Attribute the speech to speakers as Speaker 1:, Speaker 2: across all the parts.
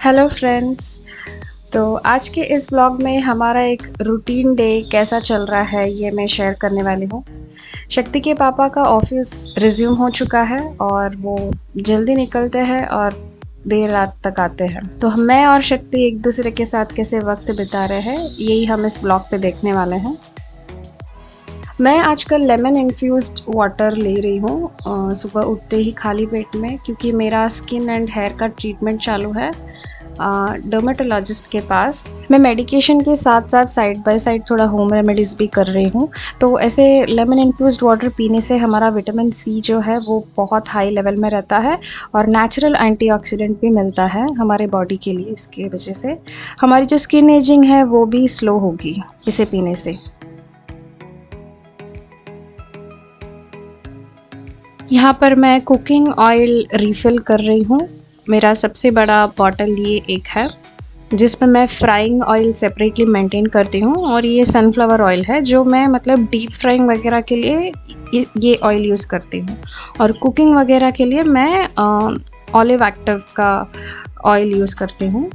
Speaker 1: Hello friends. तो आज के इस ब्लॉग में हमारा एक रूटीन डे कैसा चल रहा है ये मैं शेयर करने वाली हूँ। शक्ति के पापा का ऑफिस रिज्यूम हो चुका है और वो जल्दी निकलते हैं और देर रात तक आते हैं। तो मैं और शक्ति एक दूसरे के साथ कैसे वक्त बिता रहे हैं यही हम इस ब्लॉग पे देखने वाले हैं। मैं आजकल लेमन इन्फ्यूज्ड वाटर ले रही हूँ सुबह उठते ही खाली पेट में, क्योंकि मेरा स्किन एंड हेयर का ट्रीटमेंट चालू है डर्मेटोलॉजिस्ट के पास। मैं मेडिकेशन के साथ साथ साइड बाय साइड थोड़ा होम रेमेडीज़ भी कर रही हूँ। तो ऐसे लेमन इन्फ्यूज्ड वाटर पीने से हमारा विटामिन सी जो है वो बहुत हाई लेवल में रहता है और नेचुरल एंटीऑक्सीडेंट भी मिलता है हमारे बॉडी के लिए। इसकी वजह से हमारी जो स्किन एजिंग है वो भी स्लो होगी इसे पीने से। यहाँ पर मैं कुकिंग ऑयल रिफ़िल कर रही हूँ। मेरा सबसे बड़ा बॉटल ये एक है जिसमें मैं फ्राइंग ऑयल सेपरेटली मेंटेन करती हूँ, और ये सनफ्लावर ऑयल है जो मैं मतलब डीप फ्राइंग वगैरह के लिए ये ऑयल यूज़ करती हूँ, और कुकिंग वगैरह के लिए मैं ऑलिव एक्टिव का ऑयल यूज़ करती हूँ।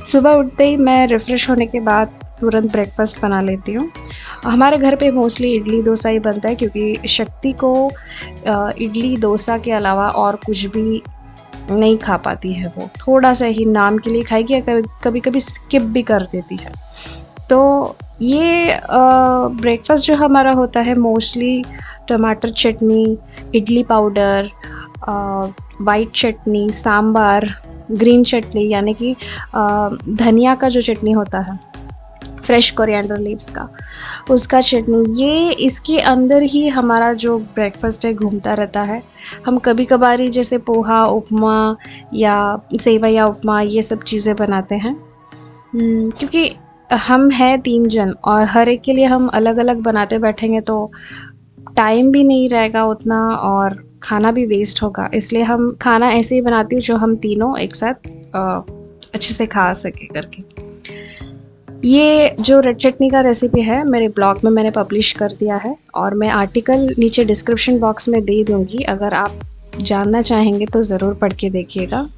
Speaker 1: सुबह उठते ही मैं रिफ़्रेश होने के बाद तुरंत ब्रेकफ़ास्ट बना लेती हूँ। हमारे घर पे मोस्टली इडली डोसा ही बनता है, क्योंकि शक्ति को इडली डोसा के अलावा और कुछ भी नहीं खा पाती है। वो थोड़ा-सा ही नाम के लिए खाएगी या कभी-कभी स्किप भी कर देती है। तो ये ब्रेकफ़ास्ट जो हमारा होता है मोस्टली टमाटर चटनी, इडली पाउडर, वाइट चटनी, सांभर, ग्रीन चटनी यानी कि धनिया का जो चटनी होता है, फ्रेश कोरिएंडर लीव्स का, उसका चटनी, ये इसके अंदर ही हमारा जो ब्रेकफ़ास्ट है घूमता रहता है। हम कभी-कभारी जैसे पोहा, उपमा या सेवइयाँ उपमा ये सब चीज़ें बनाते हैं। क्योंकि हम हैं 3 जन और हर एक के लिए हम अलग-अलग बनाते बैठेंगे तो टाइम भी नहीं रहेगा उतना और खाना भी वेस्ट होगा। इसलिए हम खाना ऐसे ही बनाती हूँ जो हम तीनों एक साथ अच्छे से खा सकें करके। ये जो रेड चटनी का रेसिपी है मेरे ब्लॉग में मैंने पब्लिश कर दिया है, और मैं आर्टिकल नीचे डिस्क्रिप्शन बॉक्स में दे दूँगी। अगर आप जानना चाहेंगे तो ज़रूर पढ़ के देखिएगा।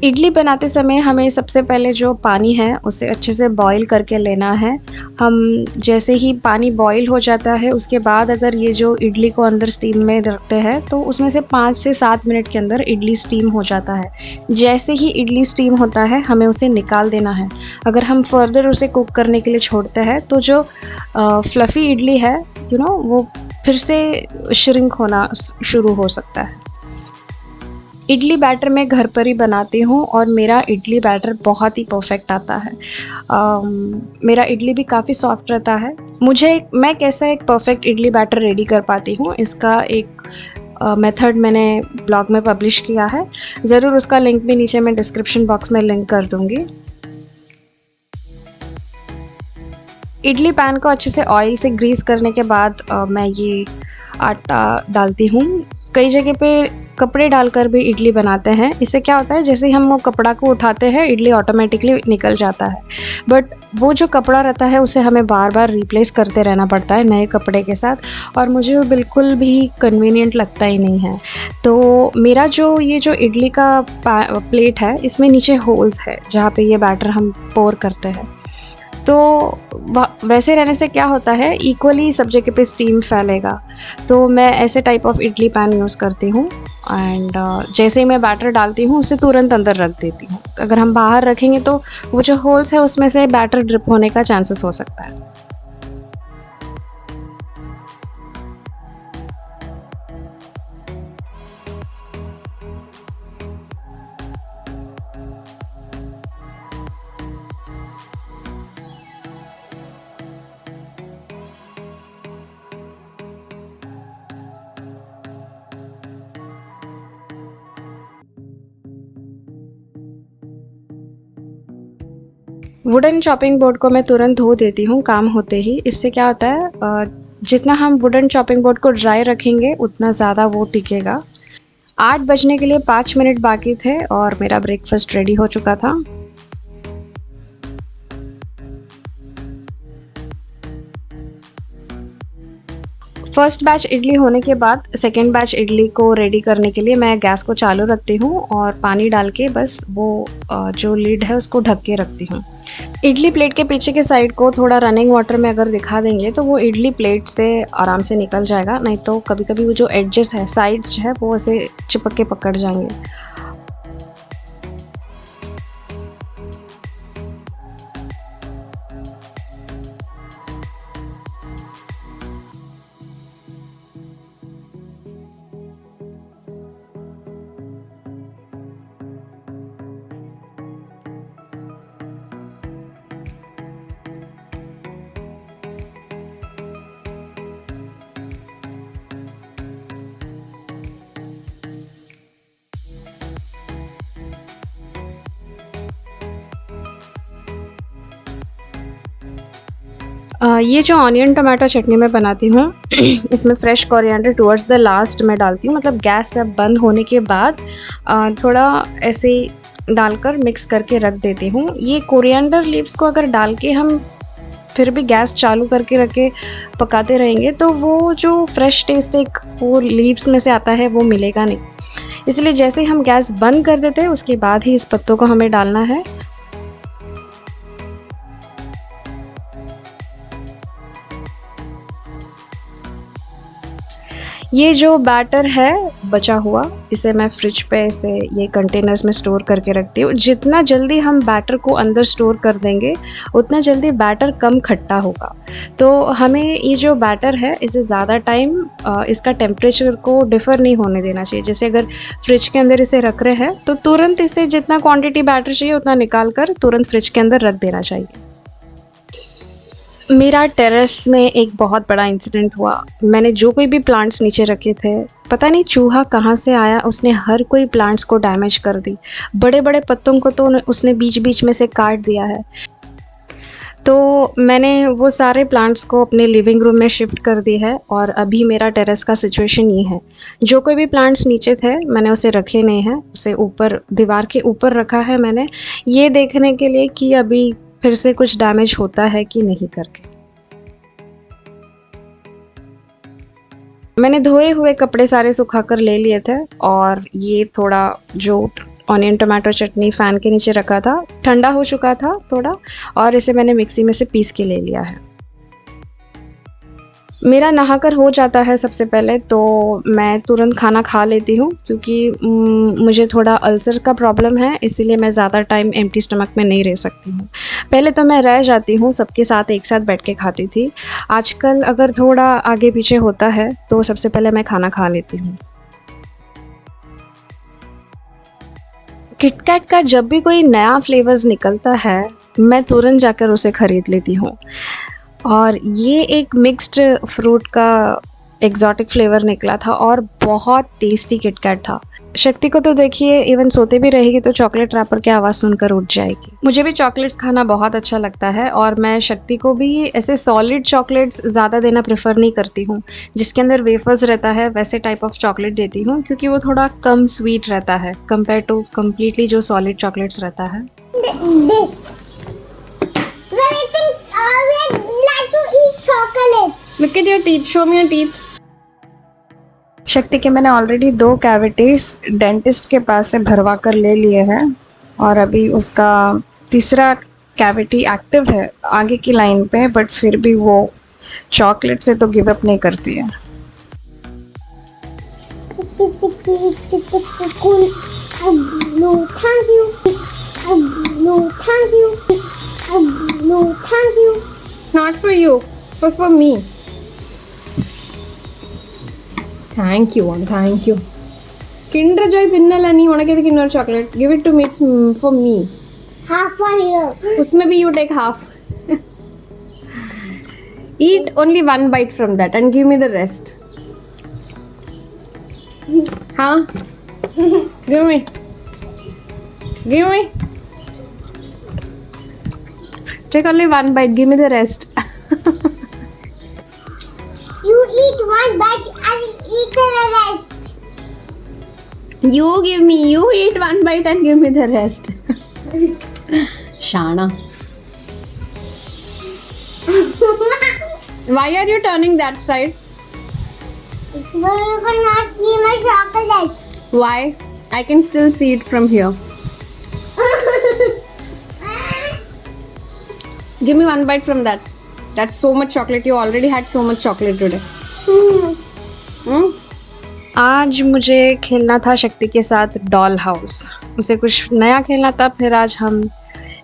Speaker 1: इडली बनाते समय हमें सबसे पहले जो पानी है उसे अच्छे से बॉईल करके लेना है। हम जैसे ही पानी बॉईल हो जाता है उसके बाद अगर ये जो इडली को अंदर स्टीम में रखते हैं तो उसमें से 5 से 7 मिनट के अंदर इडली स्टीम हो जाता है। जैसे ही इडली स्टीम होता है हमें उसे निकाल देना है। अगर हम फर्दर उसे कुक करने के लिए छोड़ते हैं तो जो फ्लफ़ी इडली है वो फिर से श्रिंक होना शुरू हो सकता है। इडली बैटर मैं घर पर ही बनाती हूँ और मेरा इडली बैटर बहुत ही परफेक्ट आता है। मेरा इडली भी काफ़ी सॉफ्ट रहता है। मैं कैसा एक परफेक्ट इडली बैटर रेडी कर पाती हूँ, इसका एक मेथड मैंने ब्लॉग में पब्लिश किया है। ज़रूर उसका लिंक भी नीचे मैं डिस्क्रिप्शन बॉक्स में लिंक कर दूँगी। इडली पैन को अच्छे से ऑयल से ग्रीस करने के बाद मैं ये आटा डालती हूँ। कई जगह पे कपड़े डालकर भी इडली बनाते हैं। इससे क्या होता है, जैसे ही हम वो कपड़ा को उठाते हैं इडली ऑटोमेटिकली निकल जाता है। बट वो जो कपड़ा रहता है उसे हमें बार-बार रिप्लेस करते रहना पड़ता है नए कपड़े के साथ, और मुझे वो बिल्कुल भी कन्वीनिएंट लगता ही नहीं है। तो मेरा ये जो इडली का प्लेट है इसमें नीचे होल्स है जहाँ पे ये बैटर हम पोर करते हैं। तो वैसे रहने से क्या होता है, इक्वली सब जगह पे स्टीम फैलेगा। तो मैं ऐसे type of idli pan use करती हूँ, एंड जैसे ही मैं बैटर डालती हूँ उसे तुरंत अंदर रख देती हूँ। अगर हम बाहर रखेंगे तो वो जो होल्स है उसमें से बैटर ड्रिप होने का चांसेस हो सकता है। वुडन चॉपिंग बोर्ड को मैं तुरंत धो देती हूँ काम होते ही। इससे क्या होता है, जितना हम वुडन चॉपिंग बोर्ड को ड्राई रखेंगे उतना ज़्यादा वो टिकेगा। 8 बजने के लिए 5 मिनट बाकी थे और मेरा ब्रेकफास्ट रेडी हो चुका था। फर्स्ट बैच इडली होने के बाद सेकेंड बैच इडली को रेडी करने के लिए मैं गैस को चालू रखती हूँ और पानी डाल के बस वो जो लिड है उसको ढक के रखती हूँ। इडली प्लेट के पीछे के साइड को थोड़ा रनिंग वाटर में अगर दिखा देंगे तो वो इडली प्लेट से आराम से निकल जाएगा, नहीं तो कभी कभी वो जो एडजेस है, साइड्स है, वो ऐसे चिपक के पकड़ जाएंगे। ये जो ऑनियन टमाटो चटनी मैं बनाती हूँ इसमें fresh coriander towards the last मैं डालती हूँ, मतलब गैस जब बंद होने के बाद थोड़ा ऐसे डालकर मिक्स करके रख देती हूँ। ये कोरिएंडर लीव्स को अगर डाल के हम फिर भी गैस चालू करके रख के पकाते रहेंगे तो वो जो फ्रेश टेस्ट एक वो लीव्स में से आता है वो मिलेगा नहीं। इसलिए जैसे ही हम गैस बंद कर देते हैं उसके बाद ही इस पत्तों को हमें डालना है। ये जो बैटर है बचा हुआ, इसे मैं फ्रिज पे ऐसे ये कंटेनर्स में स्टोर करके रखती हूँ। जितना जल्दी हम बैटर को अंदर स्टोर कर देंगे उतना जल्दी बैटर कम खट्टा होगा। तो हमें ये जो बैटर है इसे ज़्यादा टाइम इसका टेम्परेचर को डिफ़र नहीं होने देना चाहिए। जैसे अगर फ्रिज के अंदर इसे रख रहे हैं तो तुरंत इसे जितना क्वांटिटी बैटर चाहिए उतना निकाल कर तुरंत फ्रिज के अंदर रख देना चाहिए। मेरा टेरेस में एक बहुत बड़ा इंसिडेंट हुआ। मैंने जो कोई भी प्लांट्स नीचे रखे थे, पता नहीं चूहा कहाँ से आया, उसने हर कोई प्लांट्स को डैमेज कर दी। बड़े बड़े पत्तों को तो उसने बीच बीच में से काट दिया है। तो मैंने वो सारे प्लांट्स को अपने लिविंग रूम में शिफ्ट कर दी है और अभी मेरा टेरेस का सिचुएशन ये है। जो कोई भी प्लांट्स नीचे थे मैंने उसे रखे नहीं हैं, उसे ऊपर दीवार के ऊपर रखा है मैंने, ये देखने के लिए कि अभी फिर से कुछ डैमेज होता है कि नहीं करके। मैंने धोए हुए कपड़े सारे सुखा कर ले लिए थे और ये थोड़ा जो ऑनियन टमाटो चटनी फ़ैन के नीचे रखा था ठंडा हो चुका था थोड़ा, और इसे मैंने मिक्सी में से पीस के ले लिया है। मेरा नहाकर हो जाता है सबसे पहले तो मैं तुरंत खाना खा लेती हूँ, क्योंकि मुझे थोड़ा अल्सर का प्रॉब्लम है, इसीलिए मैं ज़्यादा टाइम एम्प्टी स्टमक में नहीं रह सकती हूँ। पहले तो मैं रह जाती हूँ, सबके साथ एक साथ बैठ के खाती थी। आजकल अगर थोड़ा आगे पीछे होता है तो सबसे पहले मैं खाना खा लेती हूँ। किटकैट का जब भी कोई नया फ्लेवर्स निकलता है मैं तुरंत जाकर उसे ख़रीद लेती हूँ। और ये एक मिक्स्ड फ्रूट का एग्जॉटिक फ्लेवर निकला था और बहुत टेस्टी किटकैट था। शक्ति को तो देखिए इवन सोते भी रहेगी तो चॉकलेट रैपर की आवाज़ सुनकर उठ जाएगी। मुझे भी चॉकलेट्स खाना बहुत अच्छा लगता है और मैं शक्ति को भी ऐसे सॉलिड चॉकलेट्स ज़्यादा देना प्रेफर नहीं करती हूँ। जिसके अंदर वेफर्स रहता है वैसे टाइप ऑफ चॉकलेट देती हूँ, क्योंकि वो थोड़ा कम स्वीट रहता है कंपेयर टू कम्प्लीटली जो सॉलिड चॉकलेट्स रहता है।
Speaker 2: Look at your teeth. Show me your teeth.
Speaker 1: शक्ति के मैंने ऑलरेडी 2 कैविटीज़ डेंटिस्ट के पास से भरवा कर ले लिए हैं और अभी उसका तीसरा कैविटी एक्टिव है आगे की लाइन पे, बट फिर भी वो चॉकलेट से तो गिव अप नहीं करती है।
Speaker 2: No, thank you. No, thank you. No, thank you. Not for you. It was for me. Thank you. Thank you. Kinder Joy तिन्नला नहीं होना कहते किन्नर chocolate. Give it to me. It's for me.
Speaker 3: Half for you.
Speaker 2: उसमें भी you take half. Eat only one bite from that and give me the rest. Huh? Give me. Give me. Take only one bite. Give me the rest.
Speaker 3: You eat one bite and eat the rest.
Speaker 2: You give me. You eat one bite and give me the rest. Shana. Why are you turning that side?
Speaker 3: So you cannot see my chocolate.
Speaker 2: Why? I can still see it from here. Give me one bite from that. That's so much chocolate. You already had so much chocolate today. Hmm?
Speaker 1: आज मुझे खेलना था शक्ति के साथ doll house. उसे कुछ नया खेलना था, फिर आज हम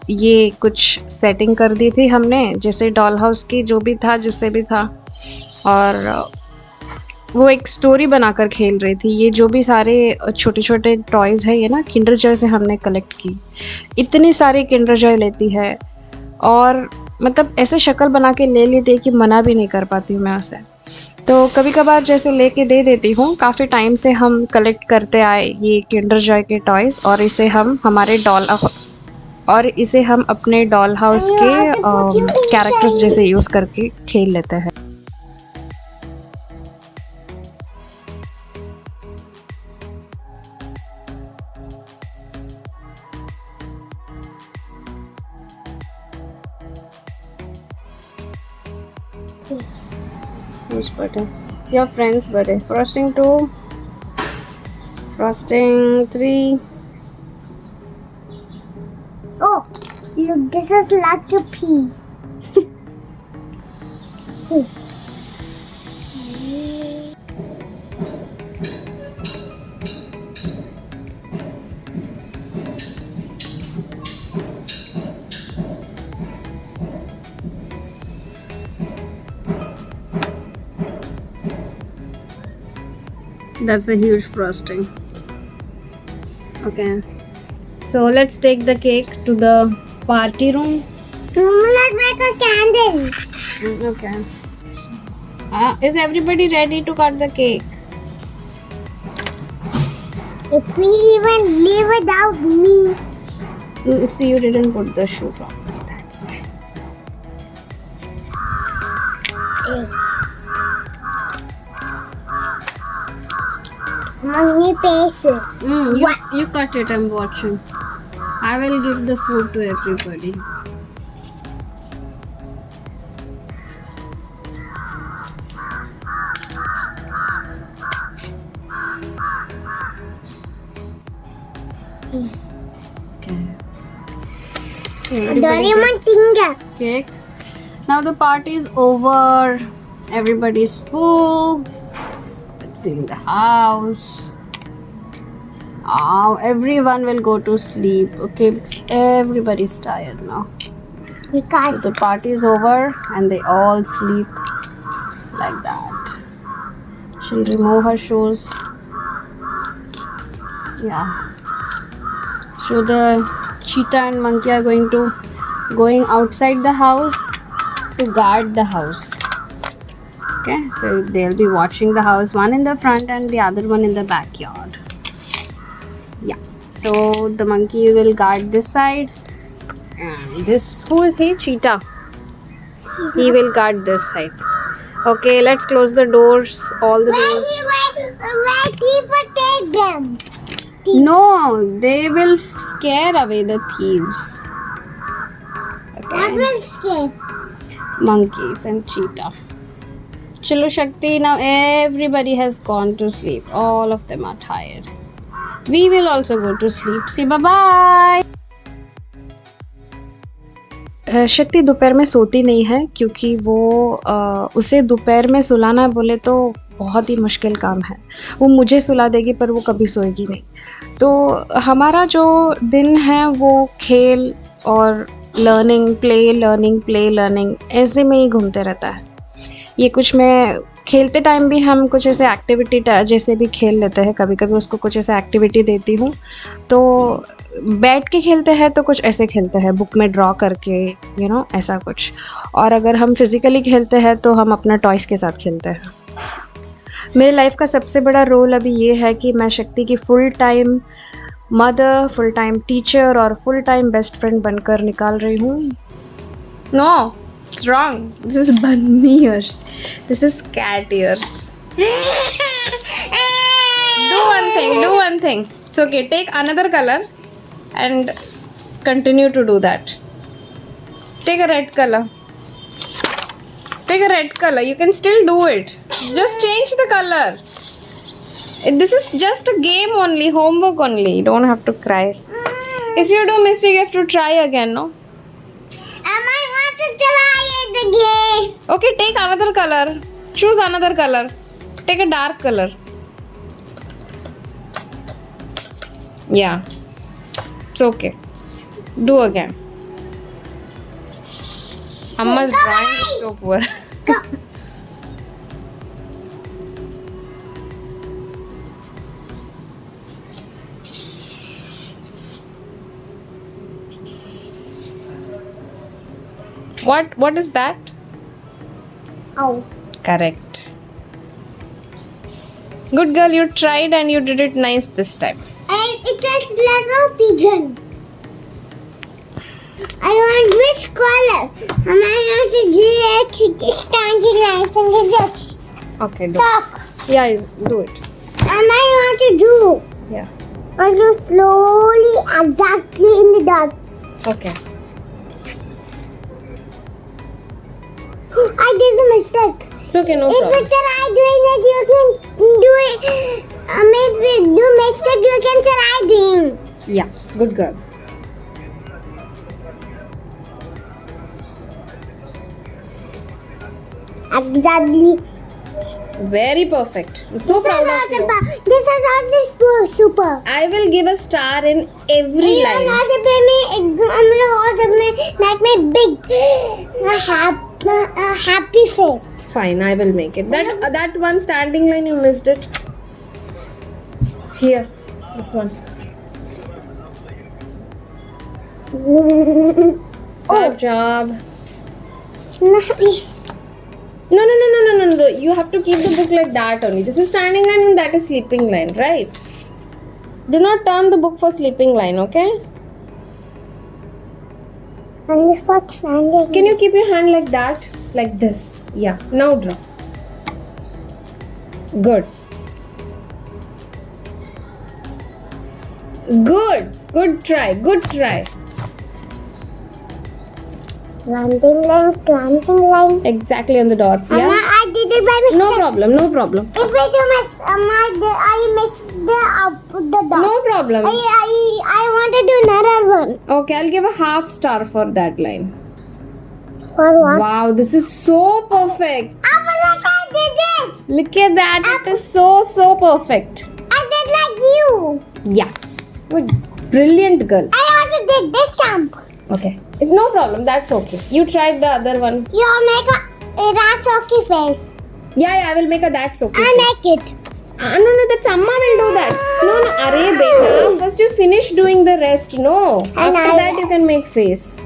Speaker 1: ये कुछ सेटिंग कर दी थी हमने, जैसे डॉल हाउस की जो भी था जिससे भी था, और वो एक स्टोरी बनाकर खेल रही थी। ये जो भी सारे छोटे-छोटे टॉयज़ है ये ना किंडर जॉय से हमने कलेक्ट की। इतनी सारी किंडर जॉय लेती है और मतलब ऐसे शक्ल बना के ले लेती है कि मना भी नहीं कर पाती हूँ मैं उसे। तो कभी-कभार जैसे लेके दे देती हूँ। काफ़ी टाइम से हम कलेक्ट करते आए ये किंडर जॉय के टॉयज़, और इसे हम अपने डॉल हाउस के कैरेक्टर्स जैसे यूज़ करके खेल लेते हैं।
Speaker 2: Whose birthday? Your friend's birthday. Frosting 2. Frosting 3.
Speaker 3: Oh, look, this is like a pea.
Speaker 2: That's a huge frosting. Okay. So let's take the cake to the party room.
Speaker 3: Let's make a candle.
Speaker 2: Okay. Is everybody ready to cut the cake?
Speaker 3: If we even live without me.
Speaker 2: See, you didn't put the shoe properly. That's why.
Speaker 3: Mommy pays it.
Speaker 2: You cut it. I'm watching. I will give the food to everybody. Okay.
Speaker 3: Doraemon finger.
Speaker 2: Cake. Now the party is over. Everybody's full. Let's clean the house. Oh, everyone will go to sleep. Okay, because everybody's tired now. So
Speaker 3: Because
Speaker 2: the party is over and they all sleep like that. She'll remove her shoes. Yeah. So the cheetah and monkey are going outside the house to guard the house. Okay, so they'll be watching the house, one in the front and the other one in the backyard. Yeah. So the monkey will guard this side, and who is he? Cheetah. He will guard this side. Okay, let's close the doors, all the doors.
Speaker 3: where people take them.
Speaker 2: No, they will scare away the thieves.
Speaker 3: That
Speaker 2: Okay.
Speaker 3: will scare.
Speaker 2: Monkeys and cheetah. Chalo Shakti, now everybody has gone to sleep. All of them are tired. We will also go to sleep. Say bye-bye.
Speaker 1: शक्ति दोपहर में सोती नहीं है क्योंकि वो उसे दोपहर में सुलाना बोले तो बहुत ही मुश्किल काम है। वो मुझे सुला देगी पर वो कभी सोएगी नहीं। तो हमारा जो दिन है वो खेल और लर्निंग प्ले लर्निंग ऐसे में ही घूमते रहता है। ये कुछ मैं खेलते टाइम भी हम कुछ ऐसे एक्टिविटी जैसे भी खेल लेते हैं। कभी-कभी उसको कुछ ऐसा एक्टिविटी देती हूँ तो बैठ के खेलते हैं तो कुछ ऐसे खेलते हैं बुक में ड्रॉ करके ऐसा कुछ। और अगर हम फिज़िकली खेलते हैं तो हम अपना टॉयज़ के साथ खेलते हैं। मेरे लाइफ का सबसे बड़ा रोल अभी ये है कि मैं शक्ति की full time mother, full time teacher और फुल टाइम बेस्ट फ्रेंड बनकर निकाल रही हूँ।
Speaker 2: No, it's wrong. This is bunny ears. This is cat ears. Do one thing. It's okay. Take another color and continue to do that. Take a red color. Take a red color. You can still do it. Just change the color. This is just a game only, homework only. You don't have to cry. If you do mistake, you have to try again, no?
Speaker 3: I want to try it again.
Speaker 2: Okay, take another color. Choose another color. Take a dark color. Yeah. It's okay. Do again. Amma's drawing is so poor. What is that?
Speaker 3: Oh.
Speaker 2: Correct. Good girl, you tried and you did it nice this time.
Speaker 3: It just like a pigeon. I want which color? And I want to do it to standing nice and desert.
Speaker 2: Okay, do.
Speaker 3: Stop.
Speaker 2: Yeah, do it.
Speaker 3: And I want to do.
Speaker 2: Yeah.
Speaker 3: I do slowly, exactly in the dots.
Speaker 2: Okay.
Speaker 3: I did a mistake.
Speaker 2: It's okay, no
Speaker 3: If
Speaker 2: problem.
Speaker 3: you try doing it, you can do it. Maybe do mistake, you can try doing.
Speaker 2: Yeah, good girl.
Speaker 3: Exactly.
Speaker 2: Very perfect. I'm so proud of you.
Speaker 3: This is also super.
Speaker 2: I will give a star in every
Speaker 3: You
Speaker 2: line.
Speaker 3: also pay me. I'm gonna also make me big, a happy face.
Speaker 2: Fine, I will make it. That one standing line you missed it. Here, this one. Good job. No. You have to keep the book like that only. This is standing line and that is sleeping line, right? Do not turn the book for sleeping line, okay?
Speaker 3: And this was standing.
Speaker 2: Can you keep your hand like that? Like this. Yeah. Now draw. Good. Good try.
Speaker 3: Slanting line.
Speaker 2: Exactly on the dots, yeah?
Speaker 3: I did it by mistake.
Speaker 2: No problem.
Speaker 3: If I do miss, I missed the dot.
Speaker 2: No problem.
Speaker 3: I want to do another one.
Speaker 2: Okay, I'll give a half star for that line.
Speaker 3: For what?
Speaker 2: Wow, this is so perfect.
Speaker 3: Look, I did it.
Speaker 2: Look at that. It is so perfect.
Speaker 3: I did like you.
Speaker 2: Yeah. Good. Brilliant girl.
Speaker 3: I also did this stamp.
Speaker 2: Okay. No problem. That's okay. You tried the other one.
Speaker 3: You make a that's okay face.
Speaker 2: Yeah, I will make a that's okay.
Speaker 3: I
Speaker 2: face.
Speaker 3: make it.
Speaker 2: No, that's Amma will do that. No, arey beta. First you finish doing the rest. No. After that you can make face.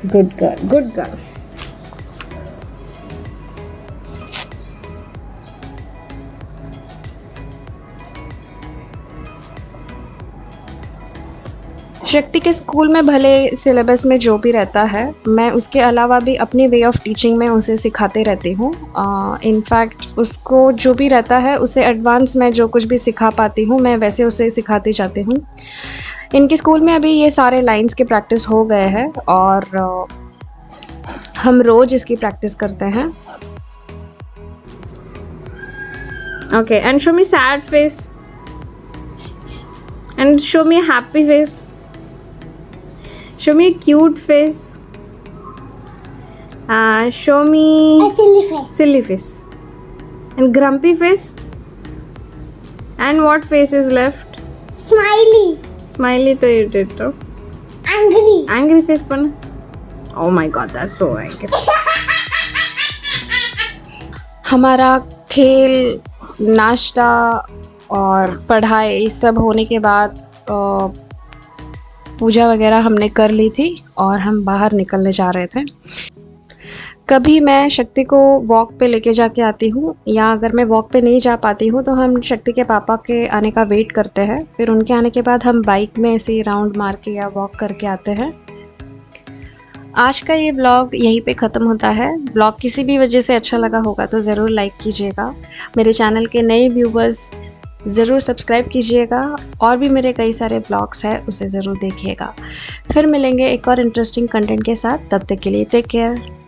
Speaker 2: Good girl.
Speaker 1: शक्ति के school में भले syllabus में जो भी रहता है, मैं उसके अलावा भी अपनी वे ऑफ टीचिंग में उसे सिखाते रहती हूँ। इनफैक्ट उसको जो भी रहता है उसे एडवांस में जो कुछ भी सिखा पाती हूँ मैं वैसे उसे सिखाती जाती हूँ। इनके स्कूल में अभी ये सारे लाइंस के प्रैक्टिस हो गए हैं और हम रोज़ इसकी प्रैक्टिस करते हैं।
Speaker 2: Okay, and show me sad face. And show me a happy face. Show me a cute face. Show me
Speaker 3: A silly face.
Speaker 2: silly face. And grumpy face. And what face is left?
Speaker 3: Smiley.
Speaker 2: Smiley to you did, no?
Speaker 3: Angry.
Speaker 2: Angry face pan. Oh my god, that's so angry.
Speaker 1: हमारा खेल, नाश्ता और पढ़ाई ये सब होने के बाद पूजा वगैरह हमने कर ली थी और हम बाहर निकलने जा रहे थे। कभी मैं शक्ति को वॉक पे लेके जाके आती हूँ या अगर मैं वॉक पे नहीं जा पाती हूँ तो हम शक्ति के पापा के आने का वेट करते हैं। फिर उनके आने के बाद हम बाइक में ऐसे ही राउंड मार के या वॉक करके आते हैं। आज का ये ब्लॉग यहीं पे ख़त्म होता है। ब्लॉग किसी भी वजह से अच्छा लगा होगा तो ज़रूर लाइक कीजिएगा। मेरे चैनल के नए व्यूवर्स ज़रूर सब्सक्राइब कीजिएगा और भी मेरे कई सारे ब्लॉग्स हैं उसे ज़रूर देखिएगा। फिर मिलेंगे एक और इंटरेस्टिंग कंटेंट के साथ, तब तक के लिए टेक केयर।